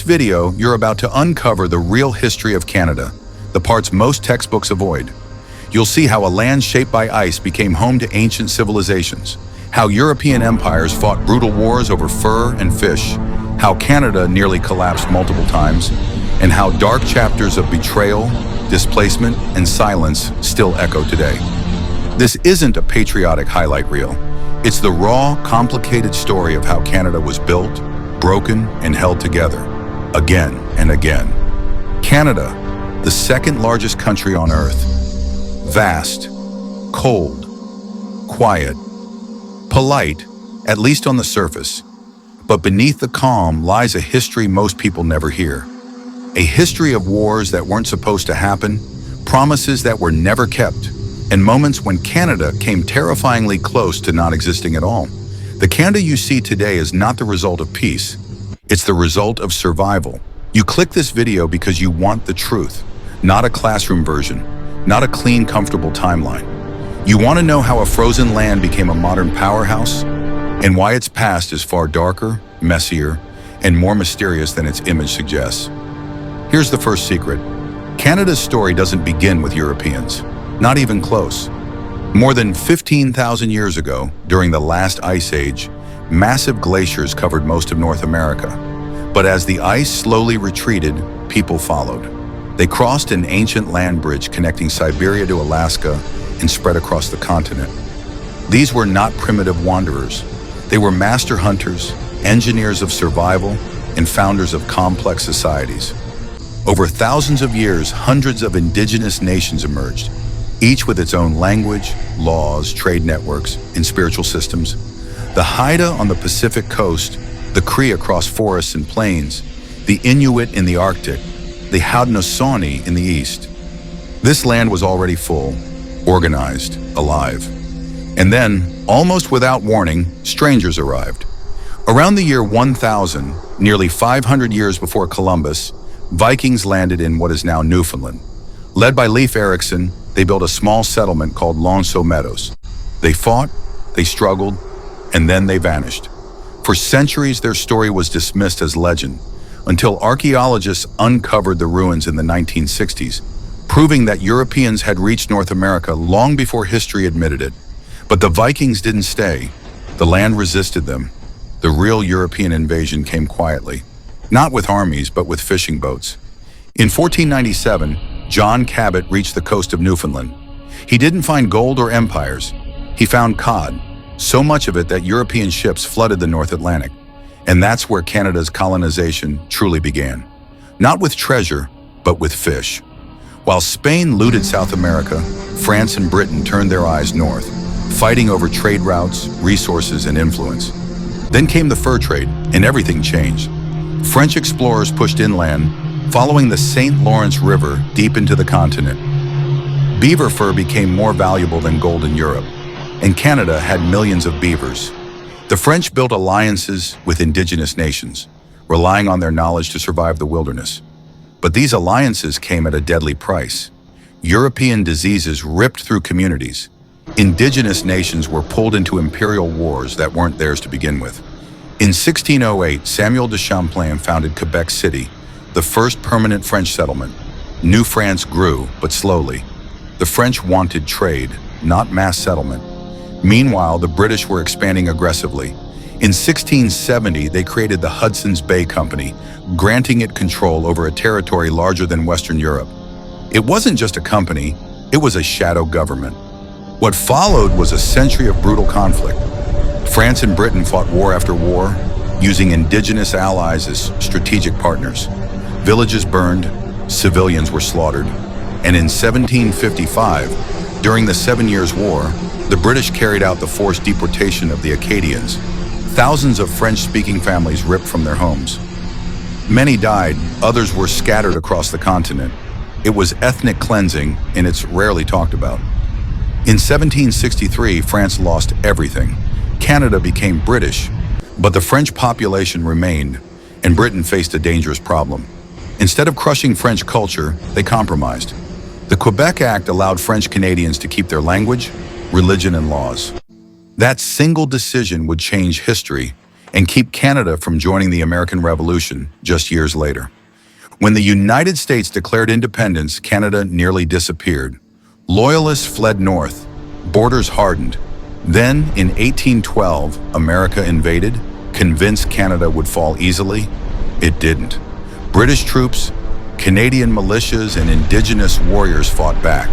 this video, you're about to uncover the real history of Canada, the parts most textbooks avoid. You'll see how a land shaped by ice became home to ancient civilizations, how European empires fought brutal wars over fur and fish, how Canada nearly collapsed multiple times, and how dark chapters of betrayal, displacement, and silence still echo today. This isn't a patriotic highlight reel. It's the raw, complicated story of how Canada was built, broken, and held together, again and again. Canada, the second largest country on Earth. Vast, cold, quiet, polite, at least on the surface. But beneath the calm lies a history most people never hear. A history of wars that weren't supposed to happen, promises that were never kept, and moments when Canada came terrifyingly close to not existing at all. The Canada you see today is not the result of peace. It's the result of survival. You click this video because you want the truth, not a classroom version, not a clean, comfortable timeline. You want to know how a frozen land became a modern powerhouse, and why its past is far darker, messier, and more mysterious than its image suggests. Here's the first secret. Canada's story doesn't begin with Europeans, not even close. More than 15,000 years ago, during the last ice age, massive glaciers covered most of North America. But as the ice slowly retreated, people followed. They crossed an ancient land bridge connecting Siberia to Alaska and spread across the continent. These were not primitive wanderers. They were master hunters, engineers of survival, and founders of complex societies. Over thousands of years, hundreds of indigenous nations emerged, each with its own language, laws, trade networks, and spiritual systems. The Haida on the Pacific coast, the Cree across forests and plains, the Inuit in the Arctic, the Haudenosaunee in the east. This land was already full, organized, alive. And then, almost without warning, strangers arrived. Around the year 1000, nearly 500 years before Columbus, Vikings landed in what is now Newfoundland. Led by Leif Erikson, they built a small settlement called Lonceau Meadows. They fought, they struggled, and then they vanished. For centuries, their story was dismissed as legend, until archaeologists uncovered the ruins in the 1960s, proving that Europeans had reached North America long before history admitted it. But the Vikings didn't stay. The land resisted them. The real European invasion came quietly, not with armies, but with fishing boats. In 1497, John Cabot reached the coast of Newfoundland. He didn't find gold or empires. He found cod, so much of it that European ships flooded the North Atlantic. And that's where Canada's colonization truly began. Not with treasure, but with fish. While Spain looted South America, France and Britain turned their eyes north, fighting over trade routes, resources, and influence. Then came the fur trade, and everything changed. French explorers pushed inland, following the St. Lawrence River deep into the continent. Beaver fur became more valuable than gold in Europe, and Canada had millions of beavers. The French built alliances with indigenous nations, relying on their knowledge to survive the wilderness. But these alliances came at a deadly price. European diseases ripped through communities. Indigenous nations were pulled into imperial wars that weren't theirs to begin with. In 1608, Samuel de Champlain founded Quebec City, the first permanent French settlement. New France grew, but slowly. The French wanted trade, not mass settlement. Meanwhile, the British were expanding aggressively. In 1670, they created the Hudson's Bay Company, granting it control over a territory larger than Western Europe. It wasn't just a company, it was a shadow government. What followed was a century of brutal conflict. France and Britain fought war after war, using indigenous allies as strategic partners. Villages burned, civilians were slaughtered, and in 1755, during the 7 Years' War, the British carried out the forced deportation of the Acadians. Thousands of French-speaking families ripped from their homes. Many died, others were scattered across the continent. It was ethnic cleansing, and it's rarely talked about. In 1763, France lost everything. Canada became British, but the French population remained, and Britain faced a dangerous problem. Instead of crushing French culture, they compromised. The Quebec Act allowed French Canadians to keep their language, religion, and laws. That single decision would change history. and keep Canada from joining the American Revolution just years later. When the United States declared independence, Canada nearly disappeared. Loyalists fled north, borders hardened. Then, in 1812, America invaded, convinced Canada would fall easily. It didn't. British troops, Canadian militias, and Indigenous warriors fought back.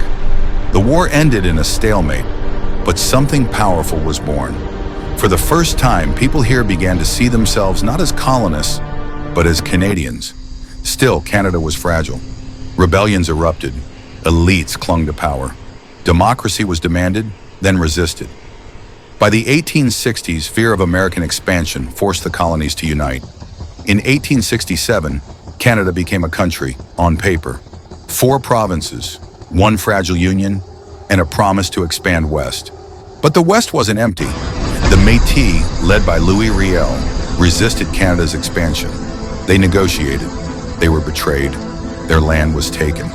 The war ended in a stalemate, but something powerful was born. For the first time, people here began to see themselves not as colonists, but as Canadians. Still, Canada was fragile. Rebellions erupted. Elites clung to power. Democracy was demanded, then resisted. By the 1860s, fear of American expansion forced the colonies to unite. In 1867, Canada became a country, on paper. 4 provinces, 1 fragile union, and a promise to expand west. But the West wasn't empty. The Métis, led by Louis Riel, resisted Canada's expansion. They negotiated. They were betrayed. Their land was taken.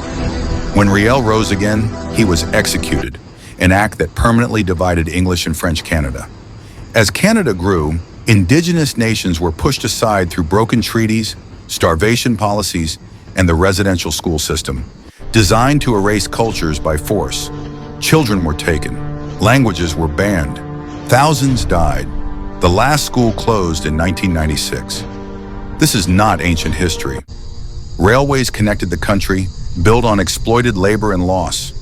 When Riel rose again, he was executed, an act that permanently divided English and French Canada. As Canada grew, Indigenous nations were pushed aside through broken treaties, starvation policies, and the residential school system, designed to erase cultures by force. Children were taken. Languages were banned. Thousands died. The last school closed in 1996. This is not ancient history. Railways connected the country, built on exploited labor and loss.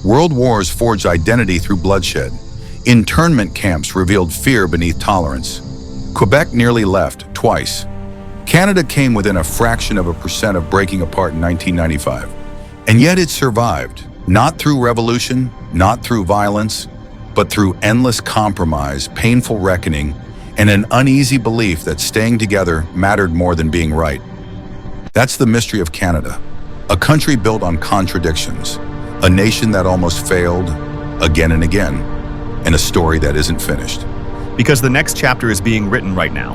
World wars forged identity through bloodshed. Internment camps revealed fear beneath tolerance. Quebec nearly left, twice. Canada came within a fraction of a percent of breaking apart in 1995. And yet it survived, not through revolution, not through violence, but through endless compromise, painful reckoning, and an uneasy belief that staying together mattered more than being right. That's the mystery of Canada, a country built on contradictions, a nation that almost failed again and again, and a story that isn't finished. Because the next chapter is being written right now.